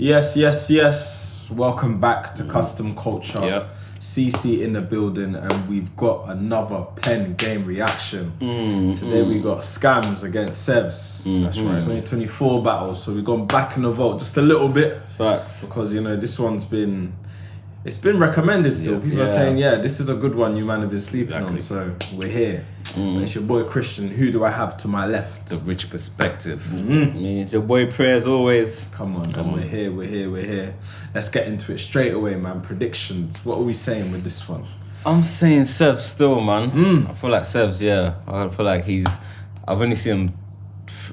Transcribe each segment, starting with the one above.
Yes. Welcome back to Custom Culture. Yep. CC in the building, and we've got another pen game reaction. Today we got Skamz against Sevz. That's right. 2024 battle. So we've gone back in the vote just a little bit. Facts. Because this one's been recommended still. Yeah. People are saying, this is a good one you man have been sleeping on. Exactly. So we're here. But it's your boy Christian. Who do I have to my left? The rich perspective. Me, it's your boy Prayer as always. Come on. We're here. Let's get into it straight away, man. Predictions. What are we saying with this one? I'm saying Sevz still, man. I feel like Sevz, yeah. I feel like I've only seen him,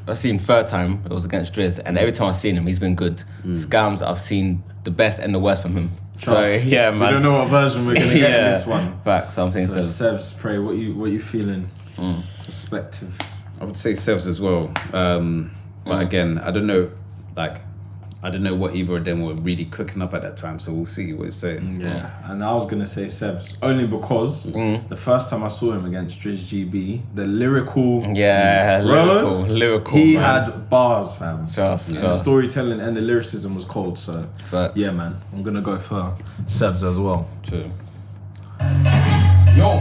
I've seen third time, it was against Driz, and every time I've seen him, he's been good. Skamz, I've seen the best and the worst from him. Trust. So, yeah, man. We don't know what version we're going to get in this one. Facts, I'm saying so Sevz. Sevz, Pray, what you feeling? Perspective. I would say Sevz as well. But again, I don't know what either of them were really cooking up at that time, so we'll see what it's saying. Yeah, and I was going to say Sevz only because the first time I saw him against Driz GB, the lyrical... Yeah, lyrical. He man. had bars, fam. Just. The storytelling and the lyricism was cold, so... Facts. Yeah, man. I'm going to go for Sevz as well. True. Yo,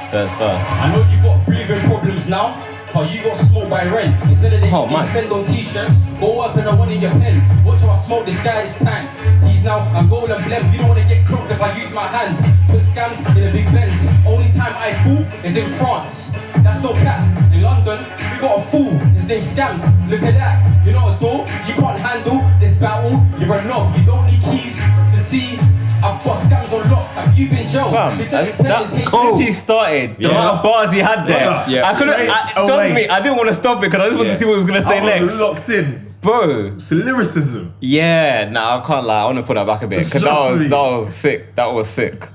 Sevz first. I know you got breathing problems now, but you got smoked by rent. Instead of the man. spend on t-shirts, go work on the one in your pen. Watch how I smoke this guy this time. He's now a gold and blem. You don't wanna get cropped if I use my hand. Put Skamz in a big Benz. Only time I fool is in France. That's no cap. In London, we got a fool. His name's Skamz. Look at that. You're not a door. You can't handle this battle. You're a knob. You don't need keys to see. I've got Skamz on lock. Have you been Joe? Fam, since he started, the amount of bars he had there, Yeah. I didn't want to stop it because I just wanted to see what he was going to say I was next. locked in. Bro. It's lyricism. Yeah, nah, I can't lie. I want to put that back a bit because that was sick. That was sick.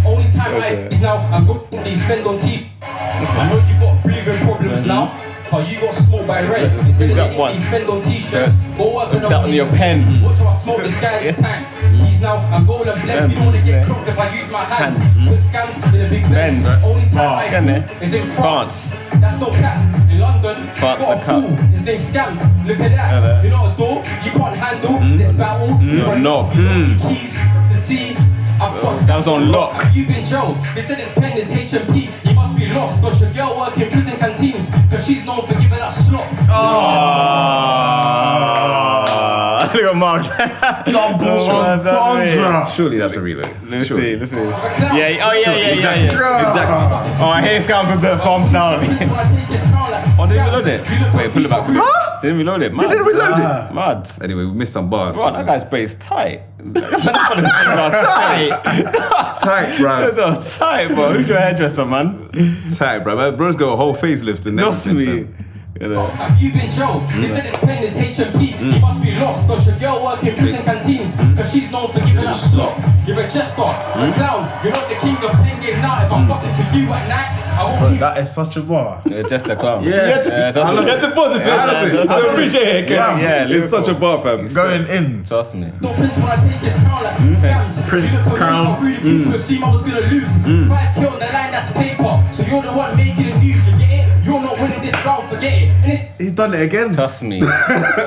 Only time I is now I go they spend on tea. I know you got breathing problems now, but you got smoked by rent. Instead of the spend on t-shirts, go work on that on your pen. Watch how I smoke this guy this time. He's now a gold and blem. You don't wanna get cropped if I use my hand. Put Skamz in a big Benz. Only time I is in France. That's no cap. In London, you got a fool. His name's Skamz. Look at that. You're not a door. You can't handle this battle. You're a knob. You don't need keys to see. I've got Skamz on lock. You've been Joe. They said his pen is H&P. You must be lost. Cause your girl work in prison canteens. Cause she's known for giving us slop. Look at Mark. Double entendre. Surely that's a reload. Let's see. Yeah. Exactly. Oh, I hate Skamz with the thumbs down. Oh, they reload it. Wait, pull it back. They didn't reload it. Mad. They didn't reload it. Mad. Anyway, we missed some bars. Bro, that guy's brace tight. Tight. Tight, bro. That's tight, bro. Who's your hairdresser, man? Tight, bro. Bro's got a whole facelift and Just everything, me. fam. Have you been Joe? They said his pen is H&P. You must be lost. Cause your girl work in prison canteens. Cause she's known for giving us slop. You're a jester, a clown. You're not the king of Pengame now. If I'm bucking to you at night, I won't leave. That is such a bar. Just a clown. Yeah. I love Get the positive out of it. I appreciate it. Yeah, It's such a bar, fam. Going in. Trust me. No Prince when I take his crown like Skamz. Prince You look crown. I really people assume I was gonna lose. 5K on the line, that's paper. So you're the one making the news. You get it? You're not winning this round, forget it. And He's done it again. Trust me.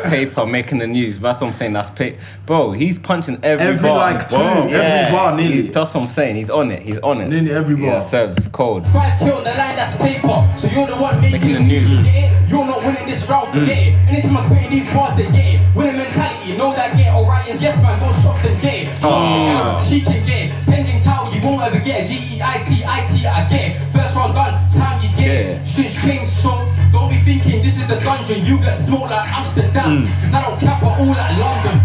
Paper making the news. That's what I'm saying. That's paper. Bro, he's punching every bar. like two. Every bar nearly. That's what I'm saying. He's on it. Nearly every bar. Yeah, Sevz, cold. 5K on the line, that's paper. So you're the one making Making the the news. news. You get it? You're not winning this round, forget it. Anytime I spit in these bars, they get it. Winning mentality, know that get it. Orions, yes man, go shops and get it. She can get it. Pending title, you won't ever get it. GEIT, I get it. First round done, time you get it. Shit's changed, so don't be thinking this is the dungeon. You get smoked like Amsterdam. Cause I don't cap at all like London.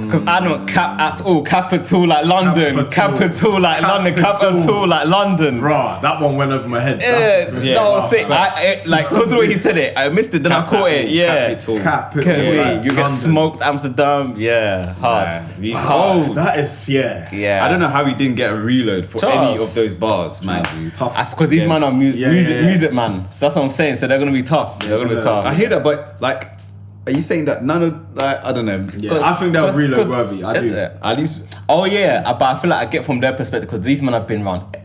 Because I don't cap at all. Capital like London. Capital like London. Capital like London. Bruh, that one went over my head. That was sick. Because of the way he said it, I missed it, then I caught it. Yeah. Capital. Like You get London. smoked, Amsterdam. Yeah, hard. He's cold. That is, Yeah. I don't know how he didn't get a reload for any of those bars, man. tough. Because these men are music man. So that's what I'm saying. So they're gonna be tough. They're gonna be tough. I hear that, but like, are you saying that none of, like, I don't know. Yeah, I think they're reload worthy. I do. At least. Oh yeah, but I feel like I get from their perspective because these men have been around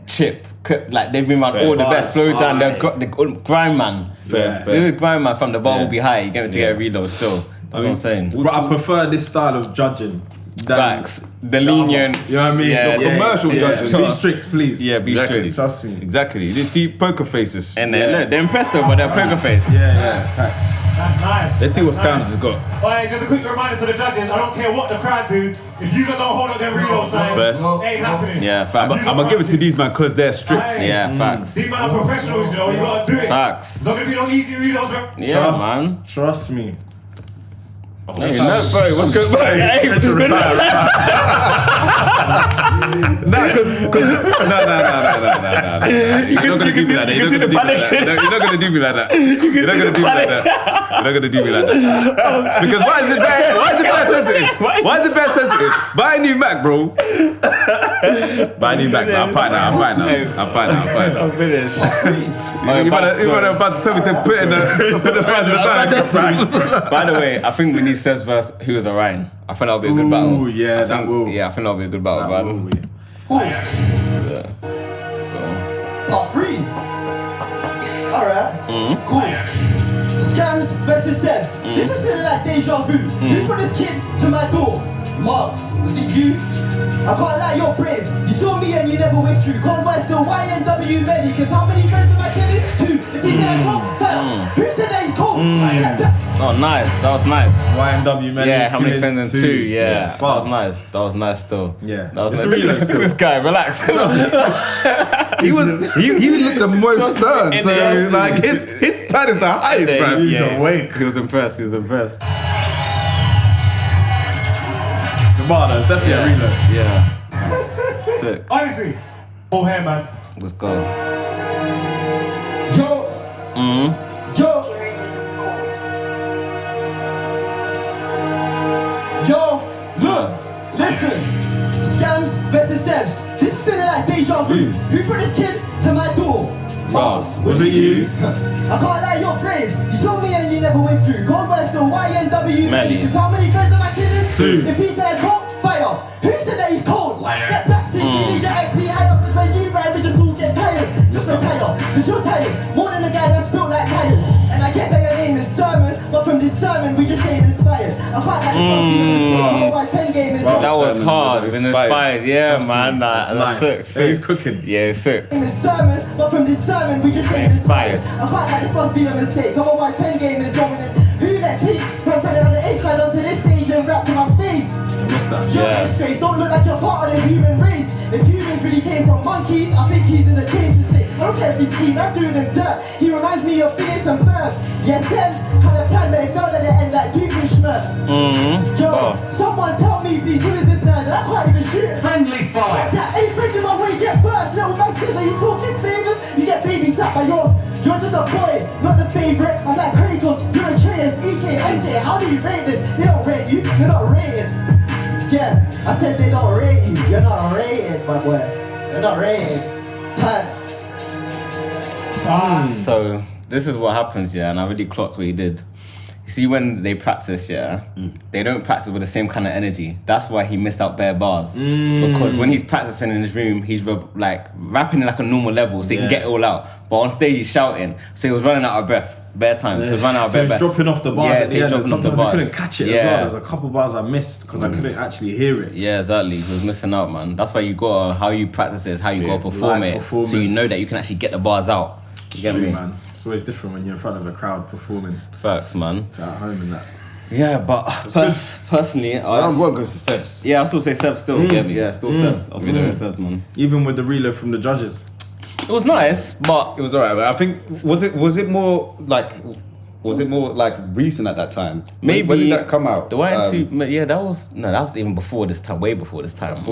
like they've been around all the best. Slow down, they're grind man. Fair. They're grind man from the bar will be high. You get to get a reload still. That's what I'm saying. But I prefer this style of judging. Facts. The lenient. You know what I mean? Yeah, The commercial judging. Be strict, please. Yeah, be Exactly. strict. Trust me. Exactly. You see poker faces. And then look, they're impressed though, but they're poker face. Yeah, facts. That's nice. Let's see what That's Skamz has got. Alright, just a quick reminder to the judges, I don't care what the crowd do, if you don't hold up their reels, Fair. ain't happening. Yeah, facts. I'm gonna give it to these man because they're strict. Aye. Yeah, facts. These men are professionals, you know, you gotta do it. Facts. It's not gonna be no easy reels, right? Yeah, man. Trust me. Hey, no, bro, what's good? Hey, Nah, because no. You're not gonna do me like that. You're not gonna do me like that. You're not gonna do me like that. You're not gonna do me like that. Because why is it bad? Why is it bad sensitive? Why is it bad sensitive? Buy a new Mac, bro. Buy a new Mac, bro. I'm fine now. I'm finished. You were about to tell me to put in the fans in the back. By the way, I think we need Sevz versus Who is Orion. I think that'll be a good battle. Ooh, yeah, that will. Yeah, I think that'll be a good battle, That man. will be. Part 3. Alright. Cool. Skamz versus Sevz. This is feeling like deja vu. Who put this kid to my door? Marks, was it you? I can't lie, you're brave. You saw me and you never withdrew. Convoy still YNW many. Cause how many friends am I killing? 2. If he said I can't fail, who said that he's cold? Oh, nice. That was nice. YNW man. Yeah, how many friends in 2? Yeah, that was Fast. nice. That was nice still. Yeah. That was It's nice. a reload Look at this guy, relax. He looked the most stern. So like his pad is the highest, bro. He's awake. He was impressed. The bar, though, definitely a reload. Yeah. Sick. Honestly, oh hair, man. Let's go. Yo. Yo, look, listen. Skamz versus Sevz. This is feeling like deja vu. Who put this kid to my door? Marks, was it you? I can't lie, you're brave. You saw me and you never withdrew. Convoy still YNW. Melly. Cause how many friends am I kidding? 2. If he said I can't fire, who said that he's cold? Get back since you need your XP high up. Cause when you ride, we just all get tired. Just retire, cause you're tired. More than a guy that's built like tires. And I get that your name is Sermon, but from this sermon we just ain't inspired. I can't let this one be a mistake. Otherwise, Pengame is That was Sermon, hard. but Been inspired. inspired. Yeah, Trust man. me, That's nice. sick. Yeah, he's cooking. Yeah, it's sick. name is Sermon, but from this sermon we just ain't Inspired. inspired. I can't let this must be a mistake. Otherwise, Pengame is dominant. Who let Pete from putting on the H-line onto this stage and rap to my face? What's that? You're Yeah. a disgrace, don't look like you're part of the human race. If humans really came from monkeys, I think he's in the changing state. I don't care if he's keen, I'm doing him dirt. He reminds me of Phineas and Ferb. Yeah, Sevz had a plan, but it fell at the end like Duke and Schmurf. Yo, someone tell me please, who is this nerd? I can't even shoot it. Friendly fire. That ain't friend in my way, get burst. Little man says that he's talking flavors. You get babysat by you're just a boy, not the favorite. I'm like Kratos, you're Atreus, EK, MK. How do you rate this? They don't rate you, you're not rated. Yeah, I said they don't rate you. You're not rated, my boy. You're not rated. Time. So this is what happens, yeah, and I really clocked what he did. You see, when they practice, yeah, they don't practice with the same kind of energy. That's why he missed out bare bars. Because when he's practicing in his room, he's rapping at like a normal level, so he can get it all out. But on stage, he's shouting, so he was running out of breath. Bare times, he was running out of So breath. he's dropping off the bars Yeah, at so the he's end, and dropping off the sometimes I bars. couldn't catch it as Yeah. well. There's a couple bars I missed because I couldn't actually hear it. Yeah, exactly. He was missing out, man. That's why you gotta, how you practice it is how you gotta perform live it. So you performance. know that you can actually get the bars out. You get True, me? man. It's always different when you're in front of a crowd performing Facts, man. to at home and that. Yeah, but personally, I'm going to go to Sevz. yeah, I'll still say Sevz still. Get me? Yeah, still Sevz. I'll still say Sevz, man. Even with the reload from the judges. It was nice, but It was alright, but I think was it more like recent at that time? maybe when did that come out? The YN2, that was even before this time, way before this time. I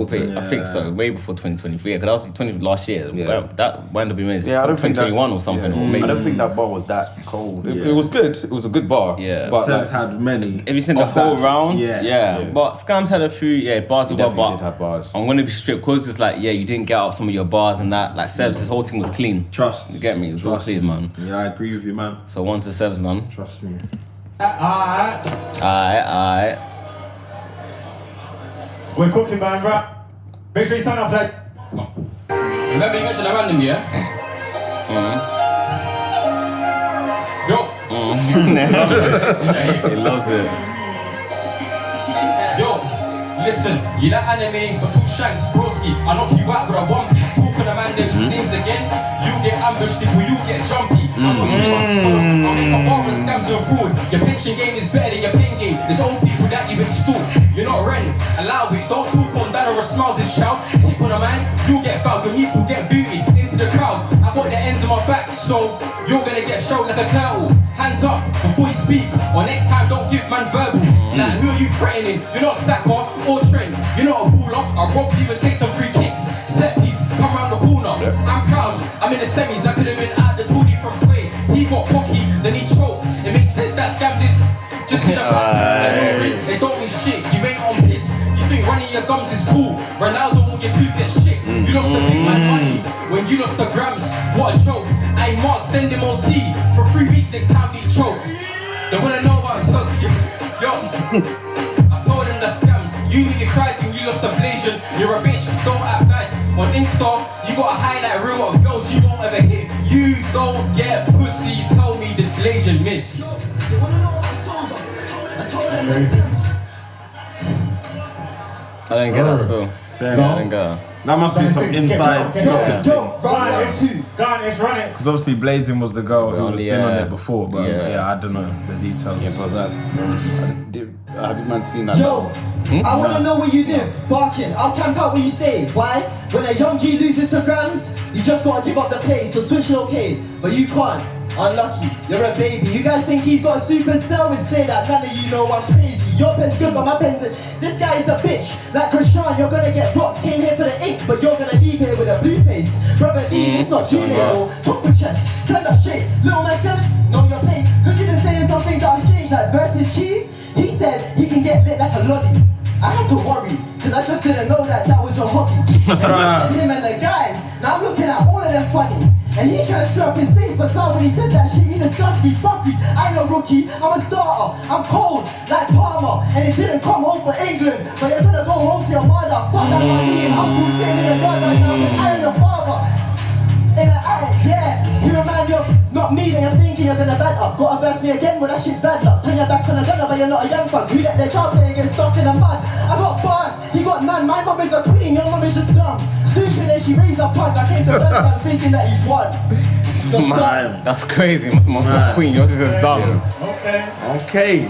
think so, way before 2023. Yeah, because that was last year. Yeah. That wound up being amazing. Yeah, I don't think 2021 or something, yeah. or maybe. I don't think that bar was that cold. It Yeah. was good. It was a good bar. Yeah. but Sevz like, had many. Have you seen the of whole that. round? Yeah. But Skamz had a few, bars he as well. definitely But did have bars. I'm gonna be strict because it's like, you didn't get out some of your bars and that. Like Sevz, his whole team was clean. Trust. You get me? It was all Trust. clean, man. Yeah, I agree with you, man. So 1 to Sevz, man. Trust me. Alright. We're cooking, man, rap. Make sure you sign up for that. Remember you mentioned a random, yeah? Yo. He loves it. Yo, listen, you like anime, but two shanks, broski. I knock you out with a one piece. Talking to man, them's names again. You get ambushed if you get jumpy. I'm not cheaper, so I'll make a bar and scams and fraud. Your pension game is better than your pen game. There's old people that you extort. You're not rent, allow it. Don't talk on Dana or smiles his child. Tip on a man, you get fouled. Your niece will get booted into the crowd. I got the ends of my back, so you're gonna get showed like a turtle. Hands up before you speak, or next time don't give man verbal. Like who are you threatening? You're not Saka or Trent. You're not a baller. I'll rob you and take some free kicks. Set piece, come round the corner. I'm proud, I'm in the semis. I could have been out the tourney from play. He got cocky, then he choked. It makes sense that Skamz is just in the back. They don't mean shit, you ain't on piss. You think running your gums is cool. Ronaldo on your tooth gets chick. You lost the big man money when you lost the grams. What a joke. Hey Mark, send him OT for 3 weeks next time he chokes. They wanna know about himself. Yo, I told him the Skamz. You nearly cried when you lost the blazon. You're a bitch, don't act bad. On Insta, you got a highlight reel of girls you won't ever hit. You don't get pussy, tell me the blazon miss. They wanna know what my songs are. I told them the Skamz. I didn't get that still. Same. Yeah, I didn't get that. That must be some inside gossip. Yo, round two. Go on, let's run it. Because obviously Blazing was the girl who was been on it before, but Yeah. I don't know the details. Yeah, but have you man seen that? Yo, I wanna know where you live, barking. I'll camp out where you stay. Why? When a young G loses to grams, you just gotta give up the place, so switch okay. But you can't. Unlucky, you're a baby. You guys think he's got a super cell? It's clear that none of you know I'm crazy. Your pen's good, but my pen's this guy is a bitch. Like Krishan, you're gonna get rocked. Came here for the ink, but you're gonna leave here with a blue face. Brother D, it's not too late, though. Talk with chest, stand up straight. Little man Sevz, know your place. Cause you've been saying some things that are strange, like versus cheese. He said he can get lit like a lolly. I had to worry, cause I just didn't know that was your hobby. And he said him and the guys, now I'm looking at all of them funny. And he tried to screw up his face, but now when he said that shit, he discussed me. Fuck me, I ain't no rookie, I'm a starter. I'm cold, like Palmer, and it didn't come home for England. But you're gonna go home to your mother. Fuck that money and uncle sitting in the yard right now, retiring your father. In the attic, yeah, you remind me of not me, then you're thinking you're gonna bad up. Gotta verse me again, well that shit's bad luck. Turn your back on the gunner, but you're not a young fuck. You let their child play and get stuck in the mud. I got bars, he got none. My mum is a queen, your mum is just dumb. Stupid and she raised a punk. I came to Birmingham thinking that he won. Man, that's crazy. Must be queen. Yours is just dumb. Okay.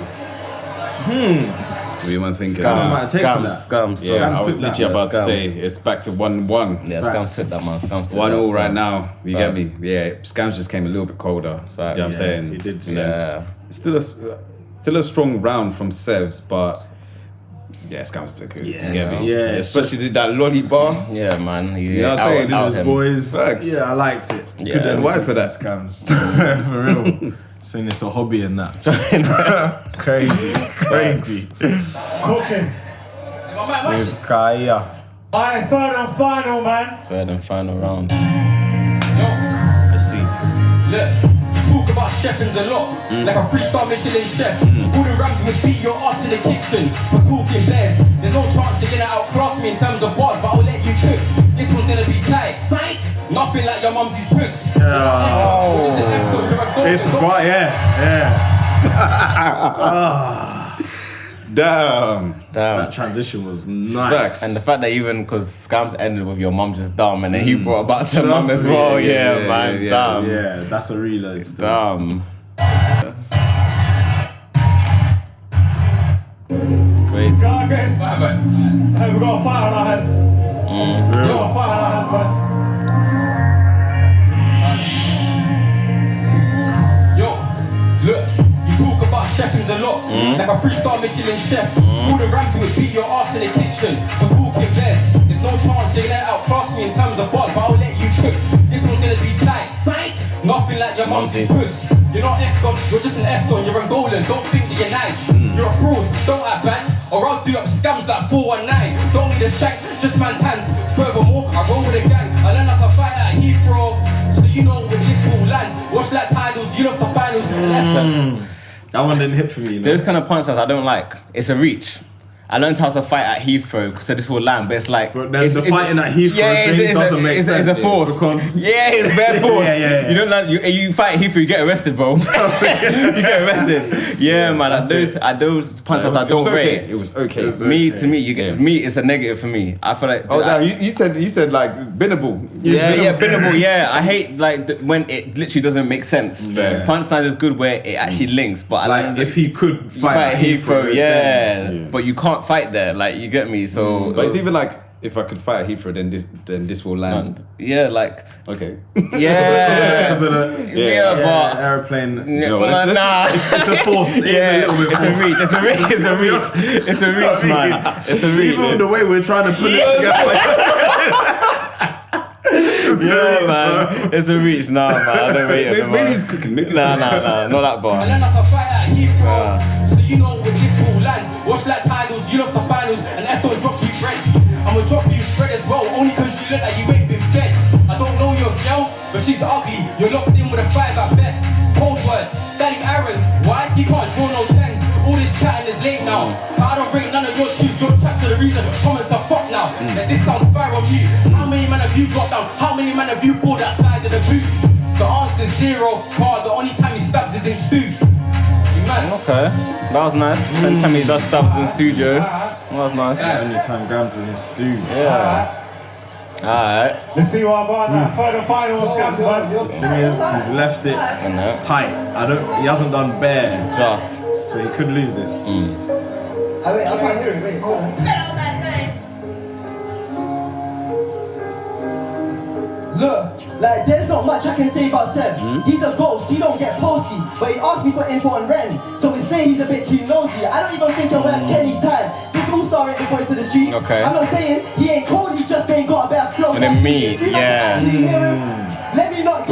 What do you man thinking? Skamz. Yeah, I was took that, literally about to Skamz. say it's back to 1-1. Yeah, Skamz took that, man. Skamz took 1-0 that. right now. You get Facts. me? Yeah, Skamz just came a little bit colder. You know what I'm saying? he did. Yeah. Still a strong round from Sevz, but yeah, Skamz took it. Yeah. You get me? Yeah, it's especially just- that lolly bar. Yeah, man. You know what I'm saying? This out was him. Boys, Facts. yeah, I liked it. Yeah. Couldn't Why listen for to that? Skamz? For real. Saying it's a hobby and that. Crazy. Cooking. With Kaya. Alright, third and final, man. Third and final round. Let's see. Look, you talk about chefings a lot, like a 3-star Michelin chef. Gordon Ramsay would beat your ass in the kitchen for talking bears. There's no chance you're gonna outclass me in terms of bars, but I'll let you cook. This one's gonna be tight. Nothing like your mumsy's puss. It's but yeah. Damn. That transition was nice. Facts. And the fact that even because Skamz ended with your mum just dumb, and then he brought about to mum as well. Yeah, man. Dumb. Yeah, that's a reload still. Dumb. Crazy. Go again. What happened? Hey, we got a fight on our hands. We got a fight on our hands, man. Yo, look, you talk about chefings a lot, like a 3-star Michelin chef. Gordon Ramsay would beat your ass in the kitchen for talking bears. There's no chance you're gonna outclass me in terms of bars, but I'll let you cook. This one's gonna be tight. Nothing like your mumsy's puss. You're not F-Don, you're just an F-Don, you're Angolan, don't think that you're Nige. You're a fraud, don't act bad, or I'll do up Skamz like 419. Don't need a shank, just man's hands. Furthermore, I roll with a gang, I learn like a fight at Heathrow. So you know when this will land. Watch like titles, you lost the finals. That one didn't hit for me. Those kind of punchlines I don't like. It's a reach. I learned how to fight at Heathrow, so this will land, but it's like... But then the fighting at Heathrow thing doesn't make sense. It's a force. Because it's bare force. Yeah. You don't learn, you fight at Heathrow, you get arrested, bro. You get arrested. Yeah, man. At those punch-ups, I don't rate. It was okay. To me, you get me. It's a negative for me. I feel like. Oh, no, you said like binnable. Yeah, binnable. Yeah, I hate like when it literally doesn't make sense. Yeah. Punchline is good where it actually links, but like if he could fight at Heathrow, yeah, but you can't fight there. Like you get me. So, but it's even like if I could fight at Heathrow, then this will land. Yeah, like okay. Yeah, because of the but airplane. Nah, it's a force. It's a little bit force. It's a reach, man. It's a reach. Even the way we're trying to put it together. Yeah, man. It's a reach. Nah, man. I don't rate it. Maybe he's cooking. Nah. Not that bar. And then I can fight at Heathrow, so you know where this will land. Watch like titles, you lost the finals, and F don't drop you bread. I'ma drop you bread as well, only cause you look like you ain't been fed. I don't know your girl, but she's ugly. You're locked in with a 5 at best. Cold word, Danny Aaron's. Why? He can't draw no 10s. All this chatting is late now. I don't rate none of your shit. Your tracks are the reason comments are fucked now. That this sounds fire on you. How many men have you got down? How many men have you pulled outside of the booth? The answer's 0. The only time he stabs is in stews. Okay, that was nice. Anytime he does stabs in studio, that was nice. Anytime Grams is in stew. Yeah. Alright. Let's see what I got now. For the final Skamz, man. The thing is, he's left it tight. He hasn't done bare. Just. So he could lose this. Wait, I can't hear it. Wait, hold on. Look, like there's not much I can say about Sevz. He's a ghost, he don't get posty, but he asked me for info on Ren, so it's clear he's a bit too nosy. I don't even think he'll have Kenny's time. This all-star ain't the voice of the streets. Okay. I'm not saying he ain't cold, he just ain't got a better flow. And then me, Let me not,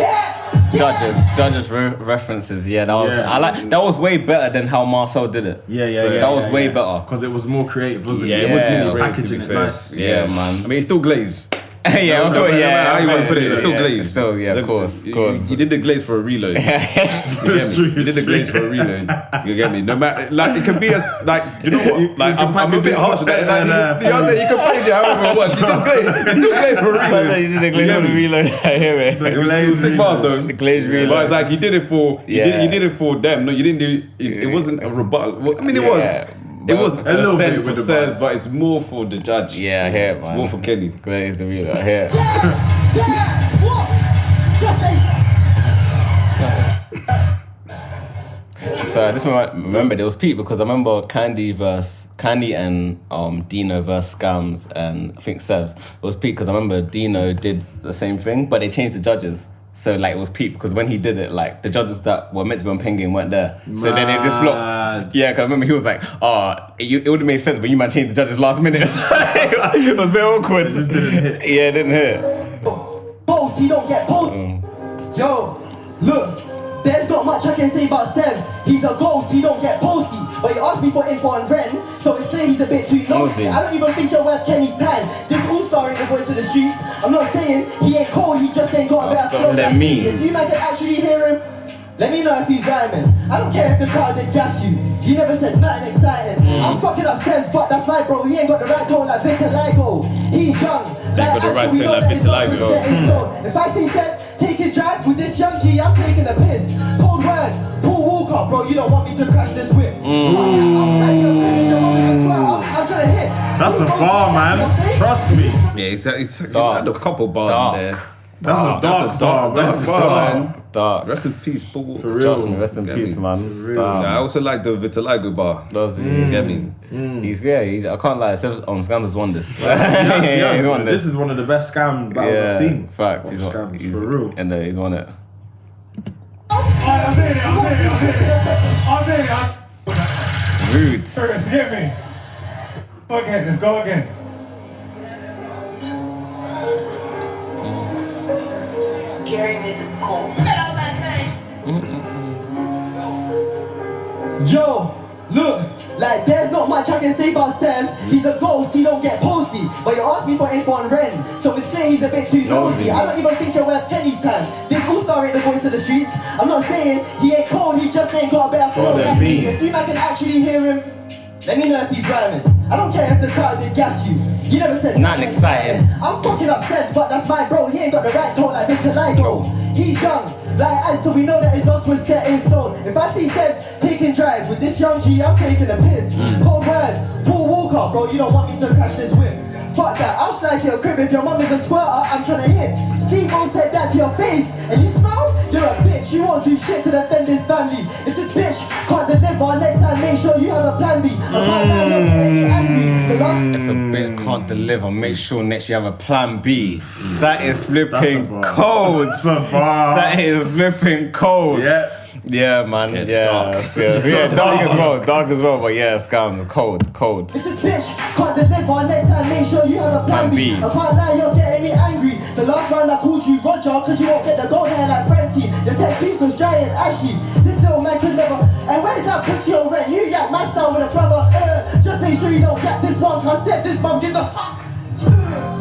Judges references, that was that was way better than how Marcel did it. That was way better because it was more creative, wasn't it? It was really packaging it nice. Yeah, man. I mean, it's still glaze. How you want to put it, it's still glazed. Still, of course. You did the glaze for a reload. You did the glaze for a reload. You get me? No matter, like it can be you know what? Like I'm a bit harsh. You can package it however you want. It's still glazed for a reload. You did the glaze for a reload. I hear it. It was sick bars though. The glaze reload. But it's like you did it for you did it for them. No, you didn't do. It wasn't a rebuttal. I mean, it was. It was a little bit for Sevz, but it's more for the judge. Yeah, I hear it, man. It's more for Kenny. Glaze the reload. I hear it. So I just remember there was Pete because I remember Candy and Dino versus Skamz and I think Sevz. It was Pete because I remember Dino did the same thing, but they changed the judges. So like it was Pete because when he did it, like the judges that were meant to be on Pengame weren't there. So then they just blocked. Yeah, because I remember he was like, it would have made sense, but you might change the judges last minute. It was a bit awkward. It just didn't hit. Yeah, it didn't hit. Both, he don't get both. Yo, look, there's not much I can say about Sevz. He's a ghost, he don't get posty. But he asked me for info on Ren, so it's clear he's a bit too nosy. I don't even think he'll have Kenny's time. This all-star ain't the voice of the streets. I'm not saying he ain't cold, he just ain't got a better flow than me. If you man can actually hear him, let me know if he's rhyming. I don't care if the crowd did gas you. He never said nothing exciting. I'm fucking up Sevz, but that's my bro. He ain't got the right tone like vitiligo. He's young. Got the right tone like vitiligo. If I see Sevz take a drive with this young G, I'm taking a piss. Cold word, Paul Walker, bro. You don't want me to crash this whip. I'm trying to hit. That's a bar, man. Trust me. Yeah, it's had a couple bars in there. That's a dark bar, man. Dark. Rest in peace, Paul. For real. Trust me, rest in peace, man. I also like the vitiligo bar. You get me? I can't lie. Skamz has won this. He's won this is one of the best scam battles I've seen. Facts. He's for real. And he's won it. I'm doing it. Rude. Serious, get me. Go again, let's go again. Gary made this call. Yo, look, like there's not much I can say about Sevz. He's a ghost, he don't get posty. But you asked me for info on Ren, so it's clear he's a bit too nosy. I don't even think he'll have Kenny's time. This all-star ain't the voice of the streets. I'm not saying he ain't cold, he just ain't got a better flow than me. If you man can actually hear him, Let me know if he's rhyming. I don't care if the car did gas you. You never said Nothing exciting. I'm fucking up Sevz, but that's my bro. He ain't got the right tone like vitiligo. He's young, like ice, so we know that his loss was set in stone. If I see Sevz taking drive with this young G, I'm taking a piss. Cold word, Paul Walker, bro. You don't want me to catch this whip. Fuck that, I'll slide to your crib if your mum is a squirter. I'm trying to hit. Steve-O said that to your face, and you smile? You're a bitch. You won't do shit to defend this family. If this bitch can't deliver, next time make sure you have a plan B. I can't lie, you're getting me angry. The last If a bitch can't deliver, make sure next you have a plan B. That is flipping cold. That's a bar. That is flipping cold. Yeah. Yeah, man. Get Yeah, dark. yeah, dark as well. But yeah, Skamz, cold. If this bitch can't deliver, next time make sure you have a plan B. I can't lie, you're getting me angry. The last round I called you Roger, cause you won't get the gold hair like Francie. The tech piece was dry and ashy. This little man could never. And where's that pussy on rent? You yak my style with a brother. Just make sure you don't get this one, cause Sevz his mum gives a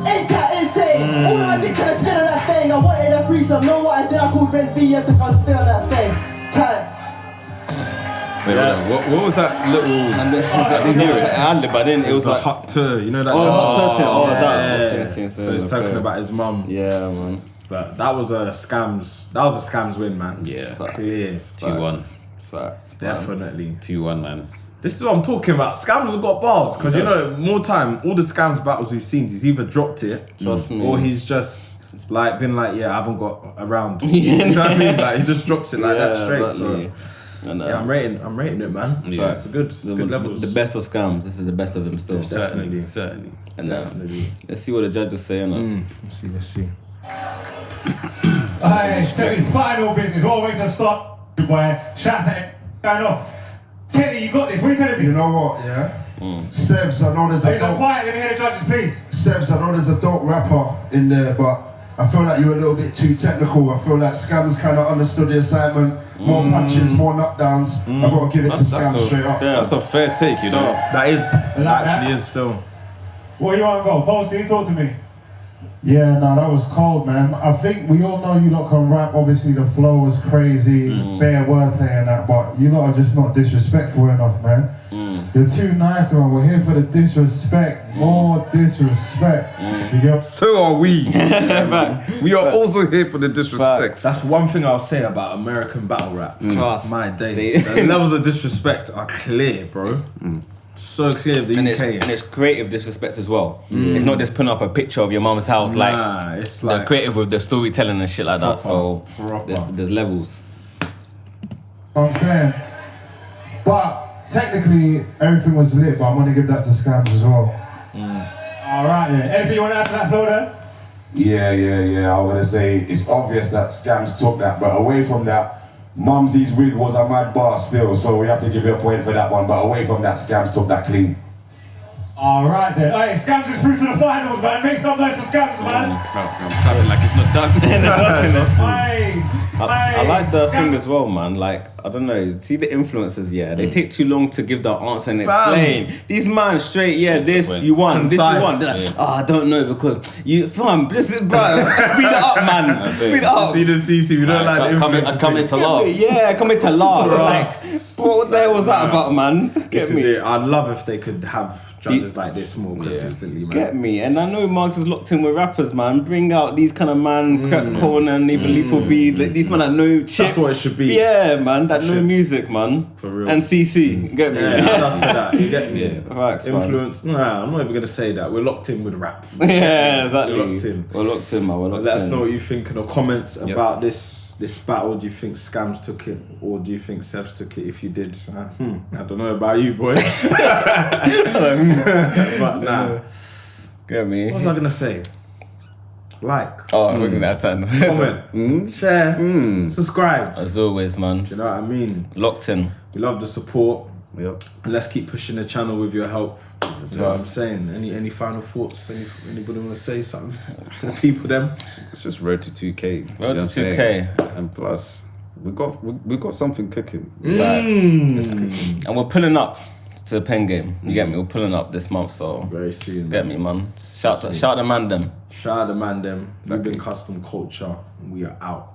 ain't that insane? All I did was spin on that thing. I wanted a threesome, know what I did? I called Vince BM to come spin on that thing. Time. Wait, hold on. What was that little? But then it was a like hot tour, you know that? hot tour. Oh, is that? Yeah. So he's talking about his mum. Yeah, man. But that was a Skamz. That was a Skamz win, man. Yeah. So, yeah, 2-1. Facts. definitely. 2-1, man. This is what I'm talking about. Skamz has got bars because you know more time. All the Skamz battles we've seen, he's either dropped it, Trust me. or he's just like been like, yeah, I haven't got around. You know what I mean? Like he just drops it like that straight. Exactly. So yeah, I'm rating it, man. Yeah. It's good levels. The best of Skamz. This is the best of him still. Definitely. Certainly. And Definitely. let's see what the judges say. Let's see. Alright, semi-final business. What a way to start, boy. Shouts at going off. Kenny, you got this. What are you telling me? You know what, yeah? Sevz, I know there's Hey, so quiet. Let me hear the judges, please. Sevz, I know there's a dope rapper in there, but I feel like you're a little bit too technical. I feel like Skamz kind of understood the assignment. More punches, more knockdowns. I've got to give it to Skamz straight up. That's a fair take, you know. That actually is still. What you want to go? Posty, talk to me. Yeah, no, that was cold, man. I think we all know you lot can rap. Obviously, the flow was crazy, bare wordplay and that, but you lot are just not disrespectful enough, man. You're too nice, man. We're here for the disrespect. More disrespect. You get? So are we. We are also here for the disrespect. That's one thing I'll say about American battle rap. Trust. My days. The levels of disrespect are clear, bro. So clear of the UK. And it's creative disrespect as well. It's not just putting up a picture of your mum's house. Nah, like it's they're like creative with the storytelling and shit like that. So proper. there's levels. I'm saying. But technically, everything was lit, but I'm going to give that to Skamz as well. Alright then. Anything you want to add to that flow then? Yeah. I want to say it's obvious that Skamz took that, but away from that, Mumsy's wig was a mad bar still, so we have to give you a point for that one. But away from that, Skamz took that clean. Alright then. Hey, Skamz is through to the finals, man. Make some noise for Skamz, man. I'm clapping like it's not done. I like the thing as well, man. Like, I don't know. See the influencers, yeah. They take too long to give the answer and explain. These man straight, this you won, this you won. They're like, I don't know because you, fam, this is, bro. Speed it up, man. Speed it up. See the CC, we don't like the influencers. Come in to laugh. Yeah, come in to laugh. Like, what the hell was that about, man? This Get is me. it. I'd love if they could have judges like this more consistently, man. Get me, and I know Marks is locked in with rappers, man. Bring out these kind of man, Crap Corn and even Lethal B. These man that know chip. That's what it should be. Yeah, man, that know music, man. For real. And CC, get me. Yeah, add us to that. You get me? Facts, man. Influence. Nah, I'm not even gonna say that. We're locked in with rap. Yeah, exactly. We're locked in. We're locked in, man. We're locked Let in. us know what you think in the comments about this battle. Do you think Skamz took it, or do you think Sevz took it? If you did, I don't know about you, boy. But nah, Get me. what was I gonna say? Like, Oh, look at that, son. comment, share, subscribe. As always, man. Do you know what I mean? Locked in. We love the support. Yep. And let's keep pushing the channel with your help. You know what I'm saying? Any final thoughts? Anybody want to say something to the people? Them. It's just road to 2K. Road to 2K. And plus, we got something cooking. It's cooking. And we're pulling up to the Pengame. You get me? We're pulling up this month, so Very soon. get me, man. Shout the man them. Shout out the man them. We've been Custom Culture. We are out.